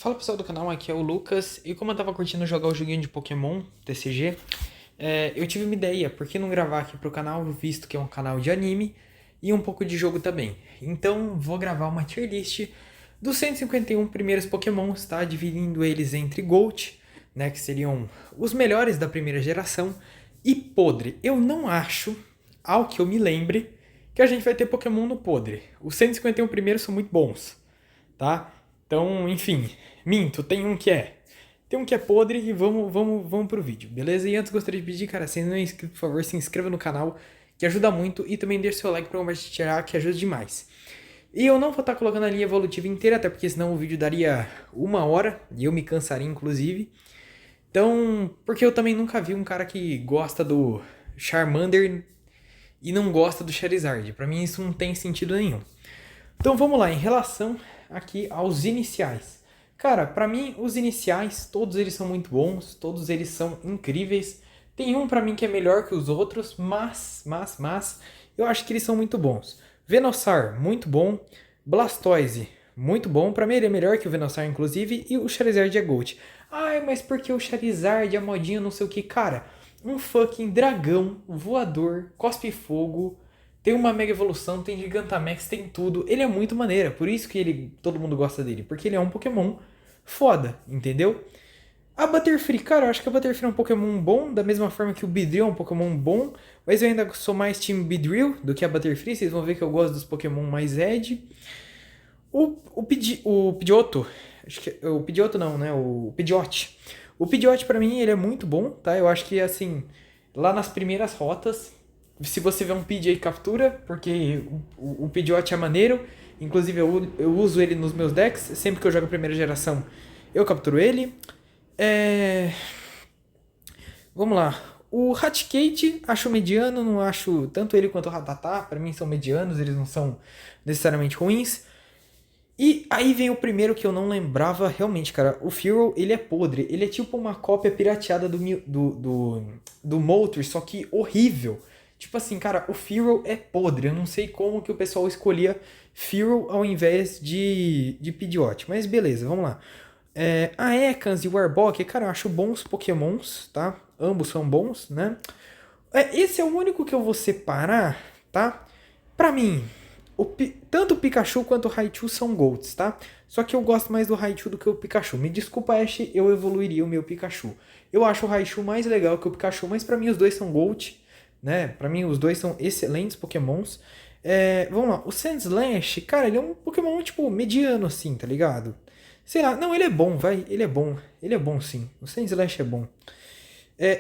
Fala pessoal do canal, aqui é o Lucas, e como eu tava curtindo jogar o joguinho de Pokémon, TCG, eu tive uma ideia, por que não gravar aqui pro canal, visto que é um canal de anime, e um pouco de jogo também. Então vou gravar uma tier list dos 151 primeiros Pokémons, tá? Dividindo eles entre Gold, né, que seriam os melhores da primeira geração, e Podre. Eu não acho, ao que eu me lembre, que a gente vai ter Pokémon no Podre. Os 151 primeiros são muito bons, tá? Então, enfim, minto, tem um que é. Tem um que é podre e vamos pro vídeo, beleza? E antes gostaria de pedir, cara, se não é inscrito, por favor, se inscreva no canal, que ajuda muito, e também deixe seu like pra compartilhar, que ajuda demais. E eu não vou estar colocando a linha evolutiva inteira, até porque senão o vídeo daria 1 hora, e eu me cansaria, inclusive. Então, porque eu também nunca vi um cara que gosta do Charmander e não gosta do Charizard. Pra mim isso não tem sentido nenhum. Então vamos lá, em relação aqui aos iniciais. Cara, pra mim os iniciais, todos eles são muito bons, todos eles são incríveis. Tem um pra mim que é melhor que os outros, mas, eu acho que eles são muito bons. Venusaur, muito bom. Blastoise, muito bom. Pra mim ele é melhor que o Venusaur, inclusive. E o Charizard é Gold. Ai, mas por que o Charizard, a modinha, não sei o que? Cara, um fucking dragão voador, cospe fogo, tem uma Mega Evolução, tem Gigantamax, tem tudo. Ele é muito maneiro, por isso que todo mundo gosta dele. Porque ele é um Pokémon foda, entendeu? A Butterfree, cara, eu acho que a Butterfree é um Pokémon bom, da mesma forma que o Beedrill é um Pokémon bom. Mas eu ainda sou mais time Beedrill do que a Butterfree, vocês vão ver que eu gosto dos Pokémon mais Edge. O Pidgeotto, acho que o Pidgeotto não, né? O Pidgeot. O Pidgeot pra mim ele é muito bom, tá? Eu acho que assim, lá nas primeiras rotas, se você vê um Pidgey aí captura, porque o Pidgeot é maneiro. Inclusive eu uso ele nos meus decks, sempre que eu jogo a primeira geração, eu capturo ele. É... Vamos lá. O Raticate acho mediano, não acho tanto ele quanto o Rattata, pra mim são medianos, eles não são necessariamente ruins. E aí vem o primeiro que eu não lembrava realmente, cara. O Fearow, ele é podre. Ele é tipo uma cópia pirateada do Moltres, só que horrível. Tipo assim, cara, o Fearow é podre. Eu não sei como que o pessoal escolhia Fearow ao invés de Pidgeot. Mas beleza, vamos lá. A Ekans e o Arbok, cara, eu acho bons Pokémons, tá? Ambos são bons, né? Esse é o único que eu vou separar, tá? Pra mim, tanto o Pikachu quanto o Raichu são Golds, tá? Só que eu gosto mais do Raichu do que o Pikachu. Me desculpa, Ash, eu evoluiria o meu Pikachu. Eu acho o Raichu mais legal que o Pikachu, mas pra mim os dois são Gold, né? Pra mim os dois são excelentes Pokémons. Vamos lá, o Sandslash, cara, ele é um Pokémon, tipo, mediano assim, tá ligado? Sei lá, não, ele é bom, vai, ele é bom. Ele é bom sim, o Sandslash é bom.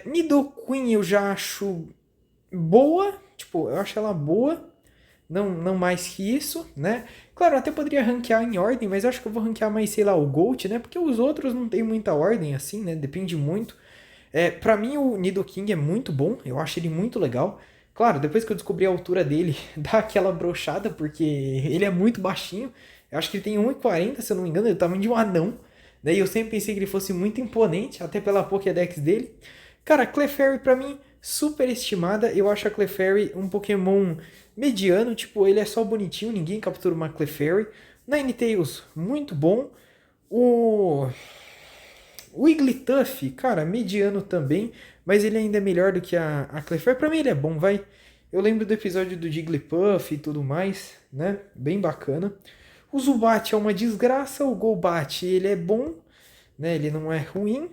Nidoqueen eu já acho boa, tipo, eu acho ela boa, não mais que isso, né? Claro, eu até poderia ranquear em ordem, mas eu acho que eu vou ranquear mais, sei lá, o Gold, né? Porque os outros não tem muita ordem assim, né? Depende muito. Pra mim o Nidoking é muito bom, eu acho ele muito legal. Claro, depois que eu descobri a altura dele, dá aquela brochada, porque ele é muito baixinho. Eu acho que ele tem 1,40, se eu não me engano, ele é o tamanho de um anão. Daí eu sempre pensei que ele fosse muito imponente, até pela Pokédex dele. Cara, Clefairy pra mim, super estimada. Eu acho a Clefairy um Pokémon mediano, tipo, ele é só bonitinho, ninguém captura uma Clefairy. Ninetales, muito bom. O Wigglytuff, cara, mediano também, mas ele ainda é melhor do que a Clefairy. Pra mim ele é bom, vai. Eu lembro do episódio do Jigglypuff e tudo mais, né? Bem bacana. O Zubat é uma desgraça, o Golbat ele é bom, né? Ele não é ruim.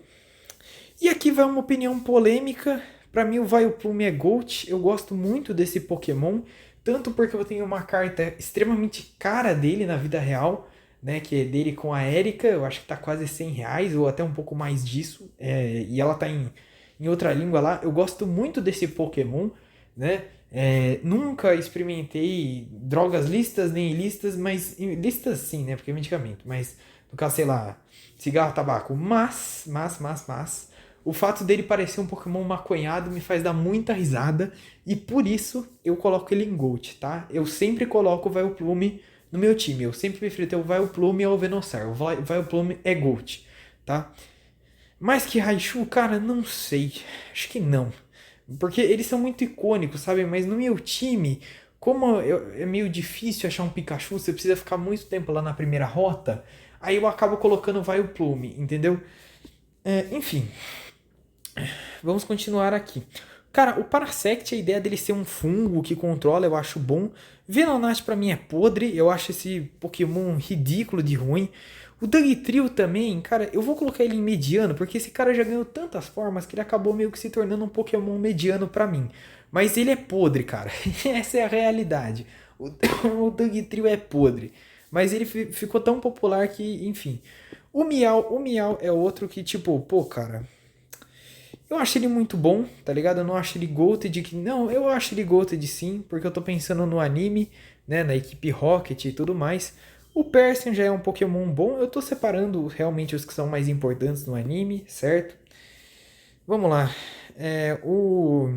E aqui vai uma opinião polêmica. Pra mim o Vileplume é GOAT. Eu gosto muito desse Pokémon. Tanto porque eu tenho uma carta extremamente cara dele na vida real, né? Que é dele com a Erika. Eu acho que tá quase R$ 100 ou até um pouco mais disso. E ela tá em outra língua lá. Eu gosto muito desse Pokémon, né? Nunca experimentei drogas listas nem ilícitas, mas listas sim, né? Porque é medicamento. Mas no caso, sei lá, cigarro, tabaco. Mas o fato dele parecer um Pokémon maconhado me faz dar muita risada. E por isso eu coloco ele em Gold, tá? Eu sempre coloco o Vileplume no meu time. Eu sempre prefiro ter o Vileplume ao Venusaur. O Vileplume é Gold, tá? Mais que Raichu, cara, não sei. Acho que não. Porque eles são muito icônicos, sabe? Mas no meu time, como é meio difícil achar um Pikachu, você precisa ficar muito tempo lá na primeira rota. aí eu acabo colocando vai o Plume, entendeu? Enfim, vamos continuar aqui. Cara, o Parasect, a ideia dele ser um fungo que controla, eu acho bom. Venonat pra mim é podre, eu acho esse Pokémon ridículo de ruim. O Dugtrio também, cara, eu vou colocar ele em mediano, porque esse cara já ganhou tantas formas que ele acabou meio que se tornando um Pokémon mediano pra mim. Mas ele é podre, cara. Essa é a realidade. O, o Dugtrio é podre. Mas ele ficou tão popular que, enfim. O Miau é outro que, tipo, pô, cara, eu acho ele muito bom, tá ligado? Eu não acho ele Goated. Não, eu acho ele Goated sim, porque eu tô pensando no anime, né? Na equipe Rocket e tudo mais. O Persian já é um Pokémon bom. Eu tô separando realmente os que são mais importantes no anime, certo? Vamos lá. O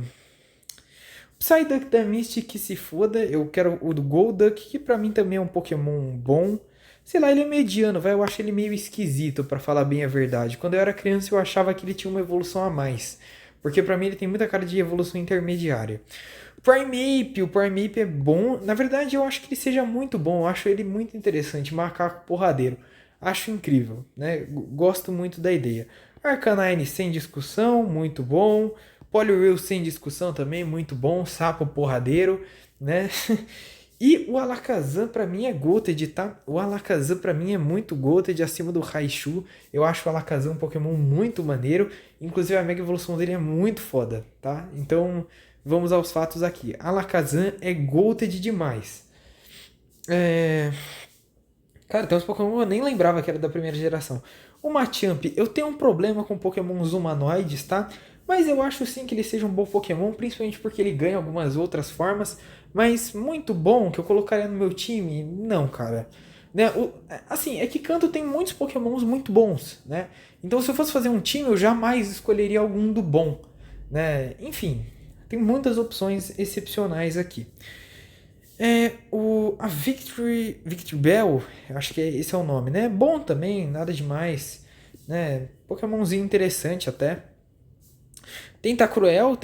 Psyduck da Mystic que se foda. Eu quero o do Golduck, que pra mim também é um Pokémon bom. Sei lá, ele é mediano, vai. Eu acho ele meio esquisito, pra falar bem a verdade. Quando eu era criança, eu achava que ele tinha uma evolução a mais. Porque pra mim ele tem muita cara de evolução intermediária. O Primeape é bom. Na verdade, eu acho que ele seja muito bom. Eu acho ele muito interessante. Macaco porradeiro. Acho incrível, né? Gosto muito da ideia. Arcanine sem discussão, muito bom. Poliwhirl sem discussão também, muito bom. Sapo porradeiro, né? E o Alakazam pra mim é Goated, tá? O Alakazam pra mim é muito Goated, acima do Raichu. Eu acho o Alakazam um Pokémon muito maneiro. Inclusive a Mega Evolução dele é muito foda, tá? Então vamos aos fatos aqui. Alakazam é Goated demais. É... Cara, tem uns Pokémon que eu nem lembrava que era da primeira geração. O Machamp, eu tenho um problema com Pokémons humanoides, tá? Mas eu acho sim que ele seja um bom Pokémon, principalmente porque ele ganha algumas outras formas. Mas muito bom que eu colocaria no meu time? Não, cara. Né? Assim, é que Kanto tem muitos Pokémons muito bons, né? Então se eu fosse fazer um time, eu jamais escolheria algum do bom, né? Enfim, tem muitas opções excepcionais aqui. A Victory Bell, eu acho que esse é o nome, né? Bom também, nada demais, né? Pokémonzinho interessante até. Tentacruel,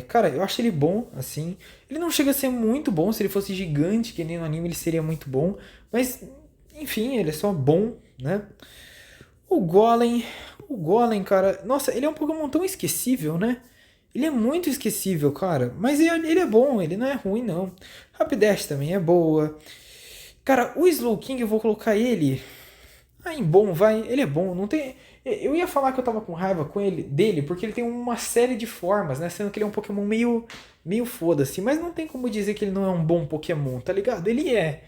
cara, eu acho ele bom, assim. Ele não chega a ser muito bom, se ele fosse gigante, que nem no anime, ele seria muito bom. Mas, enfim, ele é só bom, né? O Golem, cara, nossa, ele é um Pokémon tão esquecível, né? Ele é muito esquecível, cara. Mas ele é bom, ele não é ruim, não. Rapidash também é boa. Cara, o Slowking eu vou colocar ele. Em bom, vai. Ele é bom. Não tem. Eu ia falar que eu tava com raiva dele, porque ele tem uma série de formas, né? Sendo que ele é um Pokémon meio foda-se. Mas não tem como dizer que ele não é um bom Pokémon, tá ligado? Ele é,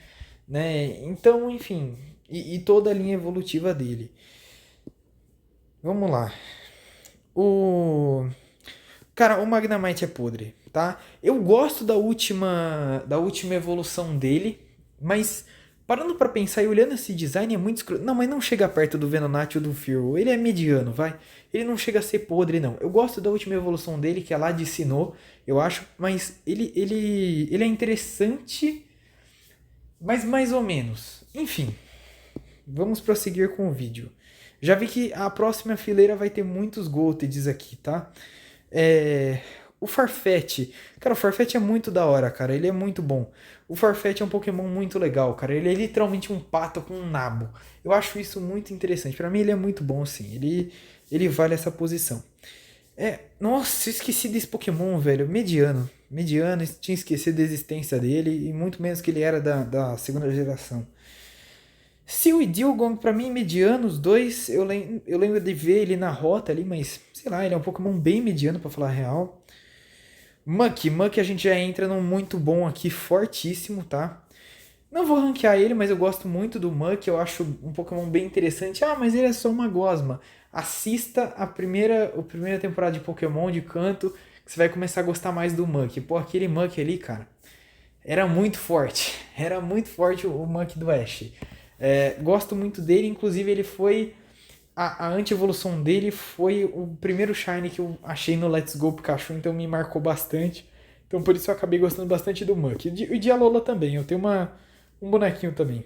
né? Então, enfim. E toda a linha evolutiva dele. Vamos lá. O. Cara, o Magnemite é podre, tá? Eu gosto da última evolução dele, mas parando pra pensar e olhando esse design é muito escroto. Não, mas não chega perto do Venonat ou do Fearow. Ele é mediano, vai. Ele não chega a ser podre, não. Eu gosto da última evolução dele, que é lá de Sinnoh, eu acho, mas ele é interessante, mas mais ou menos. Enfim, vamos prosseguir com o vídeo. Já vi que a próxima fileira vai ter muitos Goateds aqui, tá? É, o Farfetch. Cara, o Farfetch é muito da hora, cara. Ele é muito bom. O Farfetch é um Pokémon muito legal, cara. Ele é literalmente um pato com um nabo. Eu acho isso muito interessante. Pra mim ele é muito bom, sim. Ele vale essa posição. Nossa, eu esqueci desse Pokémon, velho. Mediano. Mediano, tinha esquecido da existência dele. E muito menos que ele era da segunda geração. Seal e Dilgong, pra mim, mediano, os dois. Eu lembro de ver ele na rota ali, mas sei lá, ele é um Pokémon bem mediano, pra falar a real. Muck a gente já entra num muito bom aqui, fortíssimo, tá? Não vou ranquear ele, mas eu gosto muito do Muck, eu acho um Pokémon bem interessante. Ah, mas ele é só uma gosma. Assista a primeira temporada de Pokémon de Kanto, que você vai começar a gostar mais do Muck. Pô, aquele Muck ali, cara, era muito forte. Era muito forte o Muck do Ash. Gosto muito dele, inclusive ele foi. A anti-evolução dele foi o primeiro Shine que eu achei no Let's Go Pikachu, então me marcou bastante. Então por isso eu acabei gostando bastante do Muck. E de Alola também, eu tenho um bonequinho também.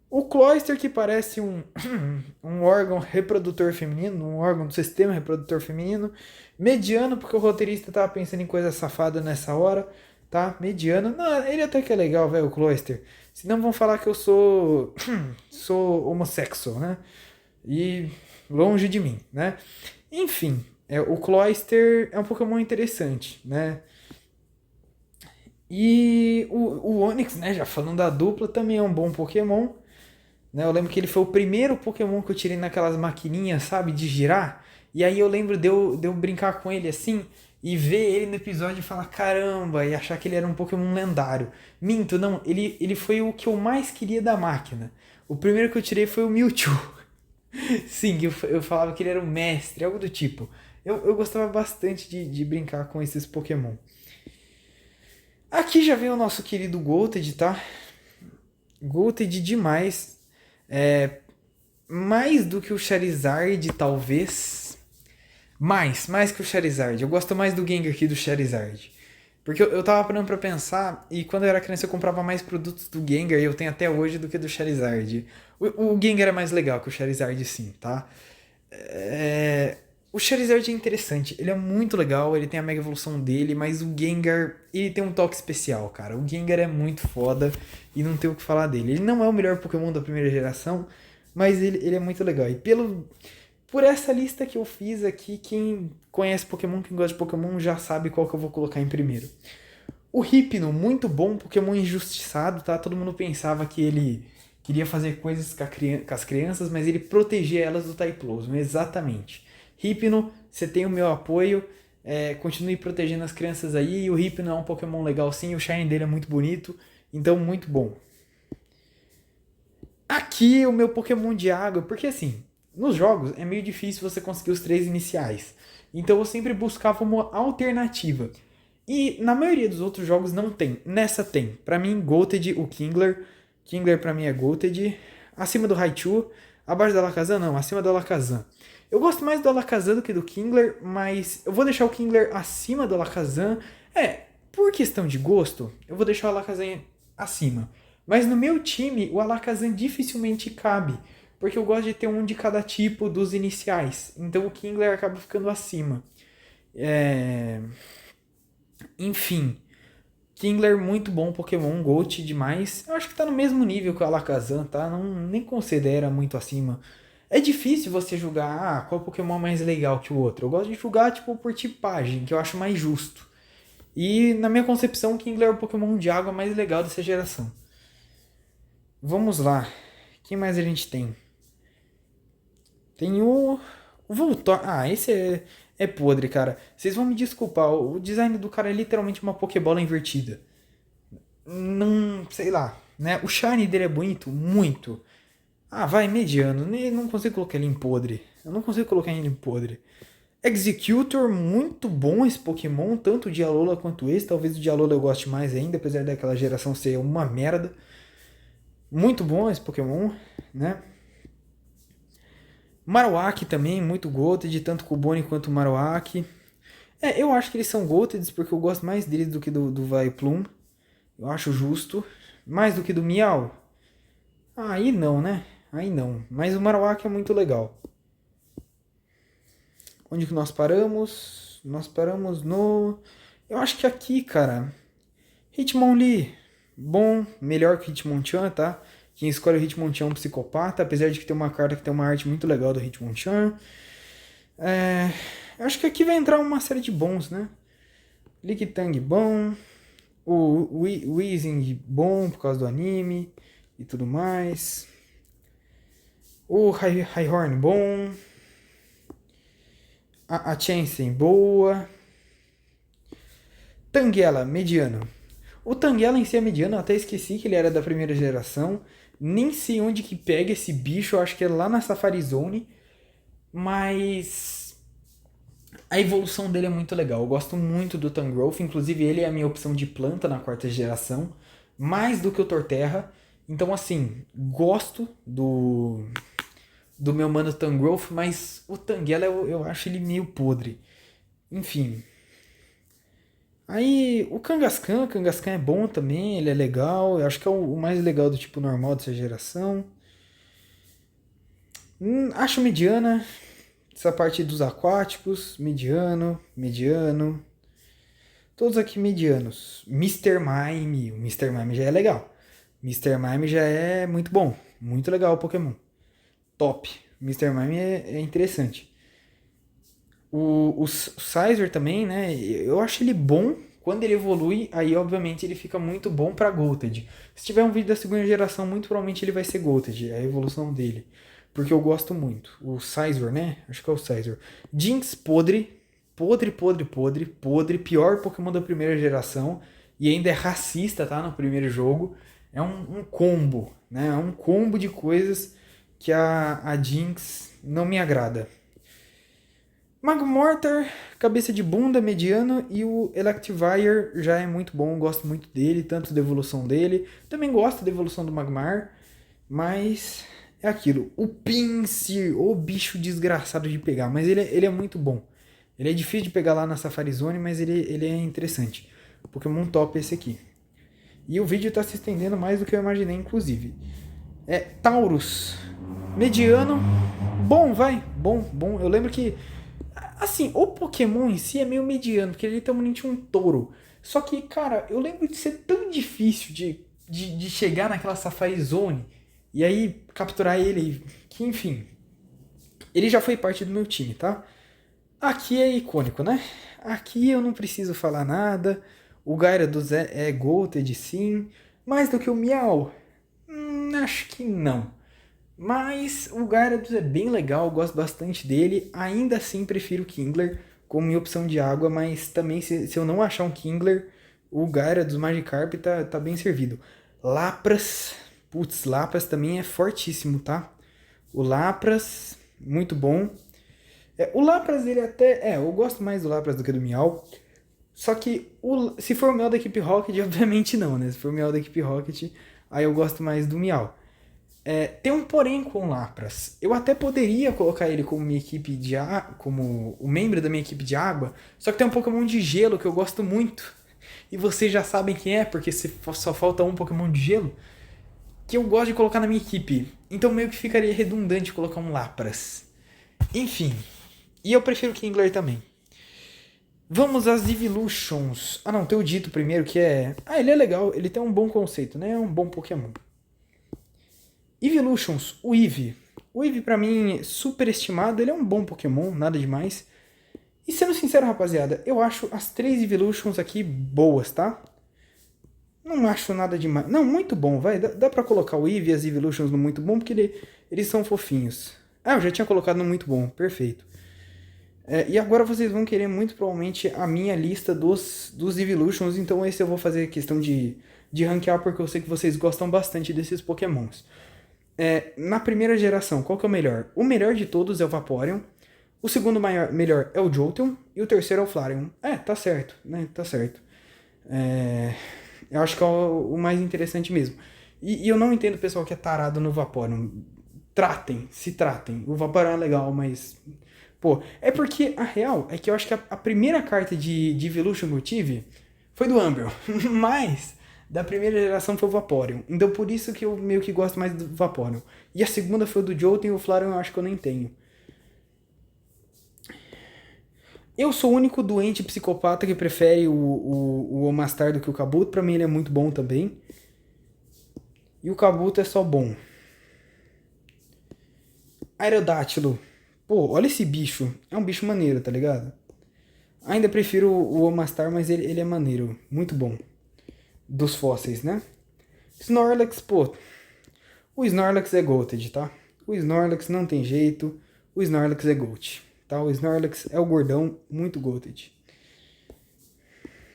O Cloyster, que parece um órgão reprodutor feminino, um órgão do sistema reprodutor feminino. Mediano, porque o roteirista estava pensando em coisa safada nessa hora. tá? Mediano. Não, ele até que é legal, velho, o Cloyster. Senão vão falar que eu sou. sou homossexual, né? E longe de mim, né? Enfim, o Cloyster é um Pokémon interessante, né? E o Onix, né? Já falando da dupla, também é um bom Pokémon. Né? Eu lembro que ele foi o primeiro Pokémon que eu tirei naquelas maquininhas, sabe? De girar. E aí eu lembro de eu brincar com ele assim e ver ele no episódio e falar caramba, e achar que ele era um Pokémon lendário. Minto, não, ele foi o que eu mais queria da máquina. O primeiro que eu tirei foi o Mewtwo. Sim, eu falava que ele era o mestre, algo do tipo. Eu gostava bastante de brincar com esses Pokémon. Aqui já vem o nosso querido Golted, tá? Golted demais. É, mais do que o Charizard, talvez. Mais que o Charizard. Eu gosto mais do Gengar que do Charizard. Porque eu tava parando pra pensar, e quando eu era criança eu comprava mais produtos do Gengar, e eu tenho até hoje, do que do Charizard. O Gengar é mais legal que o Charizard, sim, tá? É, o Charizard é interessante, ele é muito legal, ele tem a Mega Evolução dele, mas o Gengar, ele tem um toque especial, cara. O Gengar é muito foda e não tem o que falar dele. Ele não é o melhor Pokémon da primeira geração, mas ele é muito legal. E por essa lista que eu fiz aqui, quem conhece Pokémon, quem gosta de Pokémon, já sabe qual que eu vou colocar em primeiro. O Hypno, muito bom, Pokémon injustiçado, tá? Todo mundo pensava que ele queria fazer coisas com as crianças, mas ele protegia elas do Typhlosion, exatamente. Hypno, você tem o meu apoio, continue protegendo as crianças aí, e o Hypno é um Pokémon legal sim, o Shine dele é muito bonito, então muito bom. Aqui o meu Pokémon de água, porque assim, nos jogos é meio difícil você conseguir os três iniciais, então eu sempre buscava uma alternativa. E na maioria dos outros jogos não tem. Nessa tem. Pra mim, Goated, o Kingler. Kingler pra mim é Goated. Acima do Raichu. Abaixo do Alakazam, não. Acima do Alakazam. Eu gosto mais do Alakazam do que do Kingler, mas eu vou deixar o Kingler acima do Alakazam. Por questão de gosto, eu vou deixar o Alakazam acima. Mas no meu time, o Alakazam dificilmente cabe. Porque eu gosto de ter um de cada tipo dos iniciais. Então o Kingler acaba ficando acima. É... Enfim, Kingler muito bom, Pokémon Gold demais. Eu acho que tá no mesmo nível que o Alakazam, tá? Não, nem considera muito acima. É difícil você julgar qual Pokémon é mais legal que o outro. Eu gosto de julgar tipo por tipagem, que eu acho mais justo. E na minha concepção, Kingler é o Pokémon de água mais legal dessa geração. Vamos lá. Quem mais a gente tem? Tem o Voltor. Ah, esse é podre, cara. Vocês vão me desculpar. O design do cara é literalmente uma Pokébola invertida. Não, sei lá, né? O shine dele é bonito, muito. Ah, vai, mediano. Não consigo colocar ele em podre. Eu não consigo colocar ele em podre. Executor, muito bom esse Pokémon, tanto o Dialola quanto esse. Talvez o Dialola eu goste mais ainda, apesar daquela geração ser uma merda. Muito bom esse Pokémon, né? Marowak também, muito Goated, tanto com o Bonnie quanto o Marowak. Eu acho que eles são Goateds porque eu gosto mais deles do que do Vileplume. Eu acho justo. Mais do que do Miau. Ah, aí não, né? Aí não. Mas o Marowak é muito legal. Onde que nós paramos? Nós paramos no... Eu acho que aqui, cara. Hitmonlee. Bom, melhor que Hitmonchan, tá? Quem escolhe o Hitmonchan é um psicopata, apesar de que tem uma carta que tem uma arte muito legal do Hitmonchan. Eu acho que aqui vai entrar uma série de bons, né? Lickitung bom. O Weezing bom por causa do anime e tudo mais. O Rhyhorn bom. A Chansey boa. Tangela, mediano. O Tangela em si é mediano, eu até esqueci que ele era da primeira geração. Nem sei onde que pega esse bicho, eu acho que é lá na Safari Zone. Mas a evolução dele é muito legal. Eu gosto muito do Tangrowth, inclusive ele é a minha opção de planta na quarta geração. Mais do que o Torterra. Então assim, gosto do meu mano Tangrowth, mas o Tangela eu acho ele meio podre. Enfim. Aí o Kangaskhan é bom também, ele é legal, eu acho que é o mais legal do tipo normal dessa geração. Acho mediana essa parte dos aquáticos, mediano, mediano. Todos aqui medianos. Mr. Mime. O Mr. Mime já é legal. Mr. Mime já é muito bom. Muito legal o Pokémon. Top. Mr. Mime é interessante. O Scizor também, né? Eu acho ele bom. Quando ele evolui, aí obviamente ele fica muito bom pra Golted. Se tiver um vídeo da segunda geração, muito provavelmente ele vai ser Golted, a evolução dele. Porque eu gosto muito. O Scizor, né? Acho que é o Scizor. Jynx podre. Podre, podre, podre, podre. Pior Pokémon da primeira geração. E ainda é racista, tá? No primeiro jogo. É um combo, né? É um combo de coisas que a Jynx não me agrada. Magmortar, cabeça de bunda, mediano, e o Electivire já é muito bom, gosto muito dele, tanto da evolução dele. Também gosto da evolução do Magmar, mas é aquilo. O Pinsir, o bicho desgraçado de pegar, mas ele é muito bom. Ele é difícil de pegar lá na Safari Zone, mas ele é interessante. Pokémon top esse aqui. E o vídeo está se estendendo mais do que eu imaginei, inclusive. É Taurus, mediano, bom, vai, bom, bom. Eu lembro que assim, o Pokémon em si é meio mediano, porque ele é literalmente um touro. Só que, cara, eu lembro de ser tão difícil de chegar naquela Safari Zone e aí capturar ele, que enfim. Ele já foi parte do meu time, tá? Aqui é icônico, né? Aqui eu não preciso falar nada. O Gyarados é Goated, sim. Mais do que o Meow? Acho que não. Mas o Gyarados é bem legal, eu gosto bastante dele. Ainda assim prefiro o Kingler como minha opção de água, mas também se eu não achar um Kingler, o Gyarados Magikarp tá bem servido. Lapras, putz, Lapras também é fortíssimo, tá? O Lapras, muito bom. O Lapras ele até, eu gosto mais do Lapras do que do Meow. Só que se for o Meow da equipe Rocket, obviamente não, né? Se for o Meow da equipe Rocket, aí eu gosto mais do Meow. Tem um porém com o Lapras. Eu até poderia colocar ele como minha equipe de como o membro da minha equipe de água, só que tem um Pokémon de gelo que eu gosto muito. E vocês já sabem quem é, porque só falta um Pokémon de gelo que eu gosto de colocar na minha equipe. Então meio que ficaria redundante colocar um Lapras. Enfim. E eu prefiro o Kingler também. Vamos às Evolutions. Ah não, tem o Dito primeiro que é... ele é legal, ele tem um bom conceito, né? É um bom Pokémon. Evolutions, o Eevee. O Eevee pra mim, super estimado, ele é um bom Pokémon, nada demais. E sendo sincero, rapaziada, eu acho as 3 Evolutions aqui boas, tá? Não acho nada demais. Não, muito bom, vai. Dá pra colocar o Eevee e as Evolutions no muito bom, porque eles são fofinhos. Eu já tinha colocado no muito bom, perfeito. E agora vocês vão querer muito provavelmente a minha lista dos Evolutions, então esse eu vou fazer questão de ranquear, porque eu sei que vocês gostam bastante desses Pokémons. Na primeira geração, qual que é o melhor? O melhor de todos é o Vaporeon. O segundo melhor é o Jolteon. E o terceiro é o Flareon. Tá certo, né? Tá certo. Eu acho que é o mais interessante mesmo. E eu não entendo o pessoal que é tarado no Vaporeon. Se tratem. O Vaporeon é legal, mas... Pô, é porque a real é que eu acho que a primeira carta de Evolution que eu tive foi do Umbreon. Mas... da primeira geração foi o Vaporeon. Então por isso que eu meio que gosto mais do Vaporeon. E a segunda foi o do Jolteon e o Flareon eu acho que eu nem tenho. Eu sou o único doente psicopata que prefere o Omastar do que o Kabuto. Pra mim ele é muito bom também. E o Kabuto é só bom. Aerodátilo. Pô, olha esse bicho. É um bicho maneiro, tá ligado? Ainda prefiro o Omastar, mas ele é maneiro. Muito bom. Dos fósseis, né? Snorlax, pô. O Snorlax é Goated, tá? O Snorlax não tem jeito. O Snorlax é Goat, tá? O Snorlax é o gordão, muito Goated.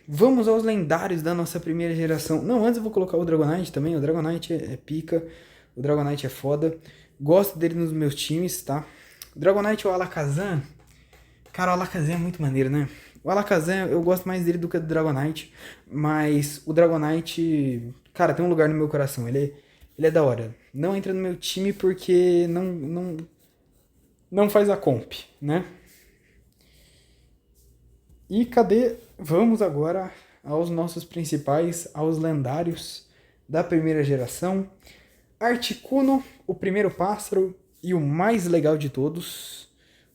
Vamos aos lendários da nossa primeira geração. Não, antes eu vou colocar o Dragonite também. O Dragonite é pica. O Dragonite é foda. Gosto dele nos meus times, tá? O Dragonite ou o Alakazam. Cara, o Alakazam é muito maneiro, né? O Alakazam, eu gosto mais dele do que do Dragonite. Mas o Dragonite, cara, tem um lugar no meu coração. Ele é da hora. Não entra no meu time porque não faz a comp, né? E cadê? Vamos agora aos nossos principais, aos lendários da primeira geração. Articuno, o primeiro pássaro e o mais legal de todos.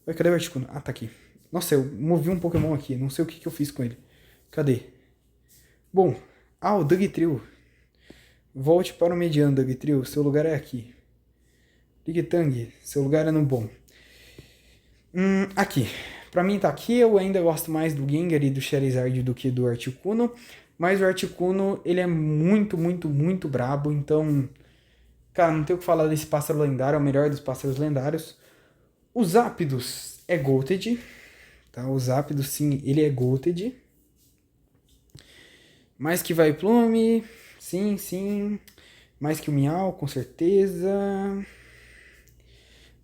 Cadê o Articuno? Tá aqui. Nossa, eu movi um Pokémon aqui, não sei o que eu fiz com ele. Cadê? Bom, o Dugtrio. Volte para o mediano, Dugtrio. Seu lugar é aqui. Ligtang, seu lugar é no bom. Aqui. Pra mim tá aqui. Eu ainda gosto mais do Gengar e do Charizard do que do Articuno. Mas o Articuno, ele é muito, muito, muito brabo. Então, cara, não tem o que falar desse pássaro lendário. É o melhor dos pássaros lendários. O Zapdos é Goated. Tá? O Zapdos, sim, ele é Goated. Mais que Vai Plume. Sim, sim. Mais que o Miau, com certeza.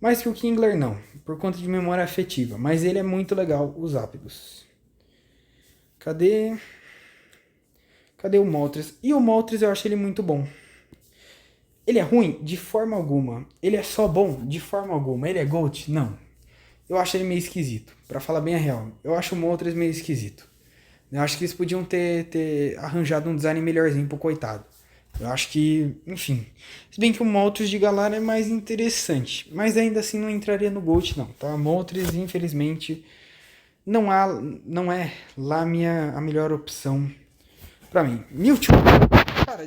Mais que o Kingler, não. Por conta de memória afetiva. Mas ele é muito legal, os Zapdos. Cadê? Cadê o Moltres? E o Moltres eu acho ele muito bom. Ele é ruim? De forma alguma. Ele é só bom? De forma alguma. Ele é GOAT? Não. Eu acho ele meio esquisito. Pra falar bem a real. Eu acho o Moltres meio esquisito. Eu acho que eles podiam ter arranjado um design melhorzinho pro coitado. Eu acho que, enfim. Se bem que o Moltres de Galar é mais interessante. Mas ainda assim não entraria no GOAT não, tá? Moltres, infelizmente, não é lá a melhor opção pra mim. Mewtwo, cara,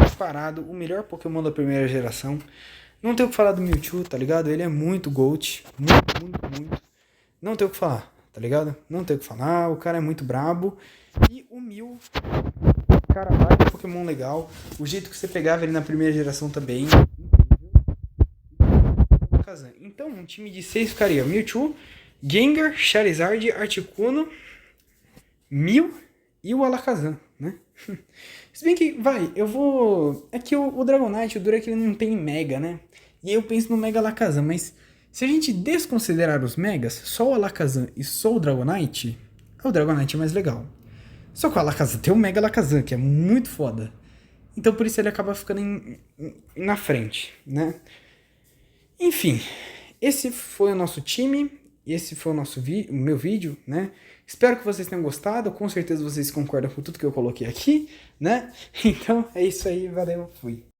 disparado, o melhor Pokémon da primeira geração. Não tem o que falar do Mewtwo, tá ligado? Ele é muito GOAT. Muito, muito, muito. Não tem o que falar, tá ligado? Não tem o que falar, o cara é muito brabo. E o Mew, cara, vai um Pokémon legal. O jeito que você pegava ele na primeira geração também. Então, um time de 6 ficaria Mewtwo, Gengar, Charizard, Articuno, Mew e o Alakazam, né? Se bem que, eu vou... É que o Dragonite, o duro é que ele não tem Mega, né? E aí eu penso no Mega Alakazam, mas se a gente desconsiderar os Megas, só o Alakazam e só o Dragonite, o Dragonite é mais legal. Só que o Alakazam tem o Mega Alakazam, que é muito foda. Então por isso ele acaba ficando na frente, né? Enfim, esse foi o nosso time, esse foi o meu vídeo, né? Espero que vocês tenham gostado, com certeza vocês concordam com tudo que eu coloquei aqui, né? Então é isso aí, valeu, fui.